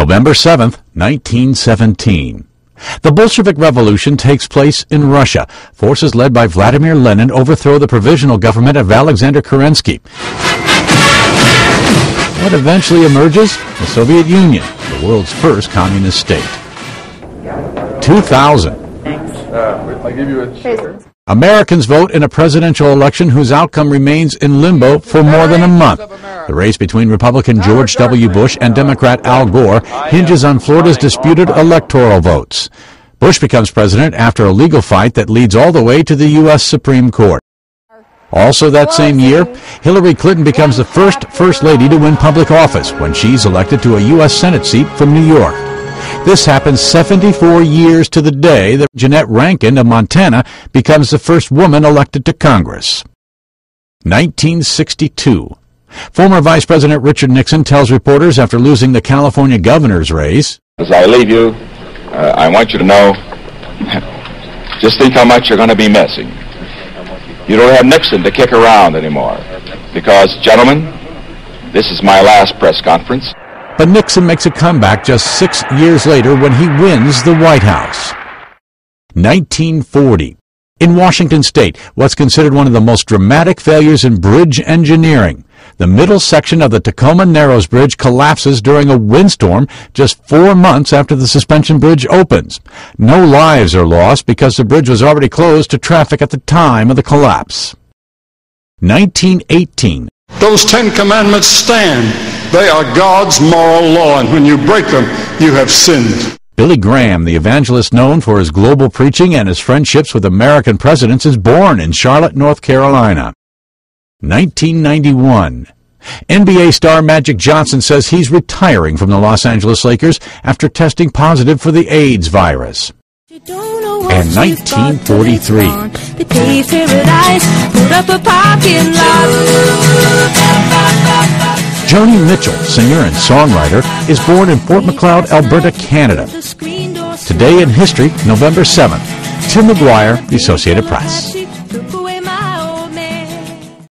November 7th, 1917. The Bolshevik Revolution takes place in Russia. Forces led by Vladimir Lenin overthrow the provisional government of Alexander Kerensky. What eventually emerges? The Soviet Union, the world's first communist state. 2000. I'll give you a sugar. Americans vote in a presidential election whose outcome remains in limbo for more than a month. The race between Republican George W. Bush and Democrat Al Gore hinges on Florida's disputed electoral votes. Bush becomes president after a legal fight that leads all the way to the U.S. Supreme Court. Also that same year, Hillary Clinton becomes the first lady to win public office when she's elected to a U.S. Senate seat from New York. This happens 74 years to the day that Jeanette Rankin of Montana becomes the first woman elected to Congress. 1962. Former Vice President Richard Nixon tells reporters after losing the California governor's race, "As I leave you, I want you to know, just think how much you're going to be missing. You don't have Nixon to kick around anymore because, gentlemen, this is my last press conference." But Nixon makes a comeback just 6 years later when he wins the White House. 1940. In Washington State, what's considered one of the most dramatic failures in bridge engineering. The middle section of the Tacoma Narrows Bridge collapses during a windstorm just 4 months after the suspension bridge opens. No lives are lost because the bridge was already closed to traffic at the time of the collapse. 1918. Those 10 commandments stand. They are God's moral law, and when you break them, you have sinned. Billy Graham, the evangelist known for his global preaching and his friendships with American presidents, is born in Charlotte, North Carolina. 1991. NBA star Magic Johnson says he's retiring from the Los Angeles Lakers after testing positive for the AIDS virus. And 1943. Joni Mitchell, singer and songwriter, is born in Fort Macleod, Alberta, Canada. Today in history, November 7th. Tim McGuire, The Associated Press.